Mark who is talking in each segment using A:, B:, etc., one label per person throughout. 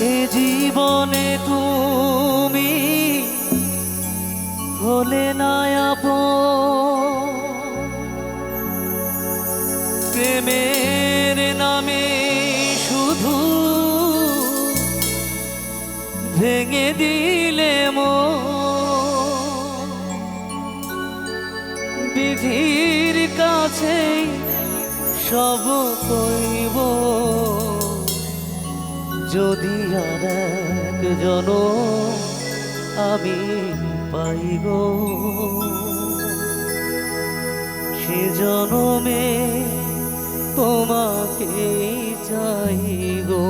A: এ জীবনে তুমি হলে না আপন, প্রেমের নামে শুধু ভেঙে দিলে মন। বিধির কাছে সব কইব, যদি আর এক জনম আমি পাই গো, সে জনমে তোমাকে চাই গো।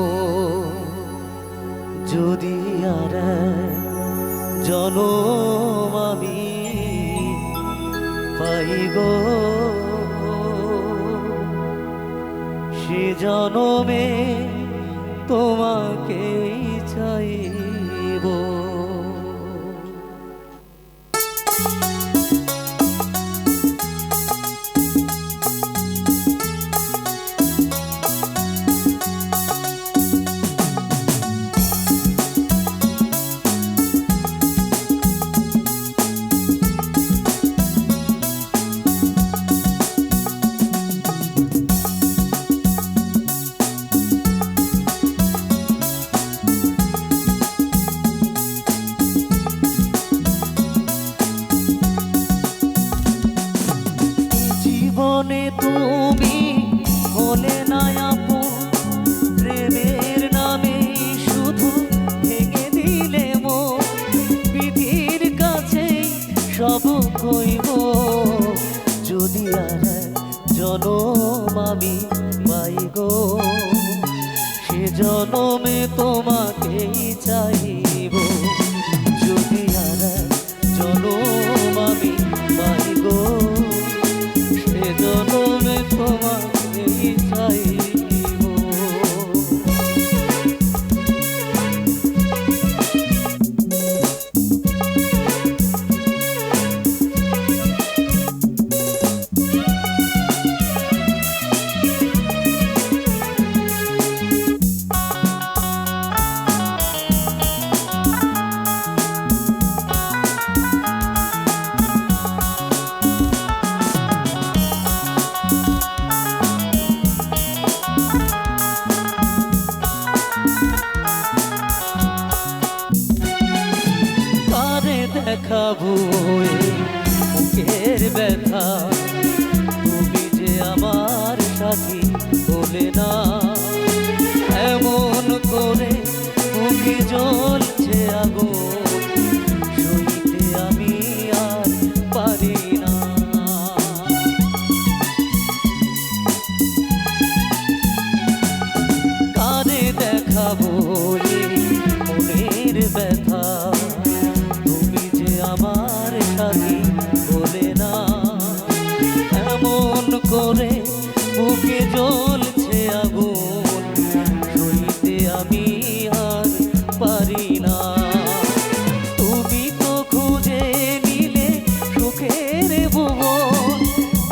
A: যদি আর এক জনম আমি পাই গো, সে জনমে তোমাকে চাইব। জীবনে তুমি হলে না আপন, প্রেমের নামে শুধু ভেঙে দিলে মন। বিধির কাছে সব কইব, যদি আর জনম আমি পাই গো, সে জনমে তোমাকেই চাইব। যদি আর জনম আমি পাই গো, জনমে তোমাকেই চাইব। দেখাবো বুকের ব্যথা, তুমি যে আমার সাথী বলে না। এমন করে বুকে জ্বলছে আগুন, সইতে আমি আর পারি না। কানে দেখাবো মনের ব্যথা, আমার সাথী বলে না। এমন করে বুকে জ্বলছে আগুন, সইতে আমি আর পারি না। তুমি তো খুঁজে নিলে সুখের ভুবন,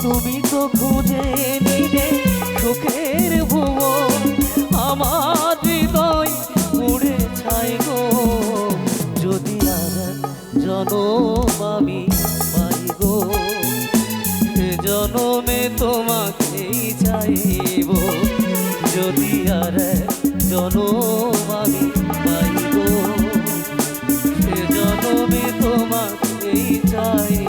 A: তুমি তো খুঁজে নিলে সুখের ভুবন। আমার হৃদয় পুড়ে ছাই গো, যদি আর জনম আমি পাই গো, সে জনমে তোমাকেই চাইব। যদি আর জনম আমি পাই গো, সে জনমে তোমাকেই চাইব।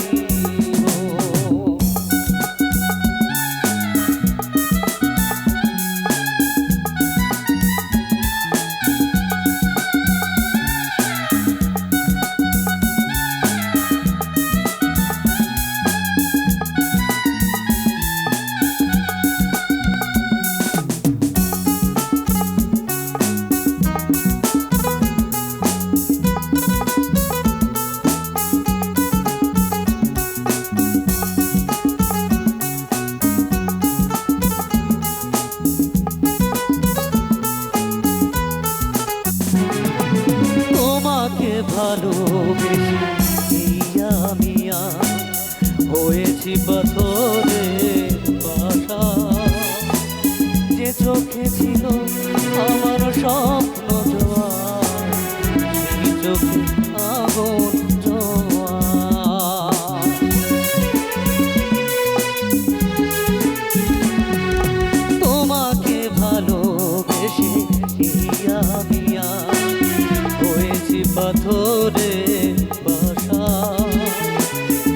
A: ভালোবেসে আমি হয়েছি পাথরের বাসা, যে চোখে ছিল আমার স্বপ্ন জোয়ার। চোখে আগুন জোয়ার। তোমাকে ভালোবেসে আমি হয়েছি পাথরে বাসা,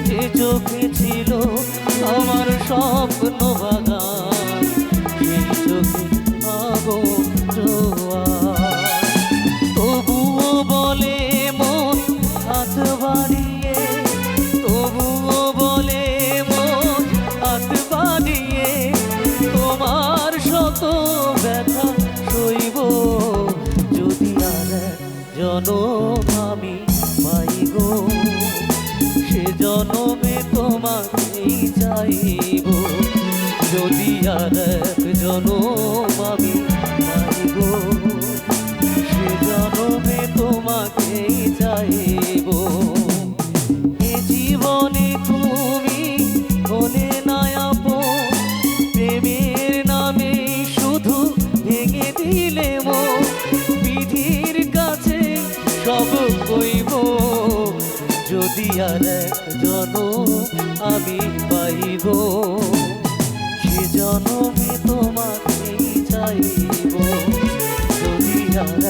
A: যে চোখে ছিল আমার স্বপ্ন বাগান, সেই চোখে আগুন জোয়ার। তবুও বলে মন হাত বাড়িয়ে, তবুও বলে মন হাত বাড়িয়ে, তোমার শত ব্যথা সইব যদি আর জনম আমি পাই গো, সে জনমে তোমাকেই চাইব। যদি আর জনম আমি পাই গো, সে জনমে তোমাকেই চাইব। এ জীবনে তুমি হলে না আপন, প্রেমের নামে শুধু ভেঙে দিলে মন। বিধির কাছে সব কইব যদি আর জনম আমি পাইব, সে জনমে তোমাকেই চাইব। যদি আর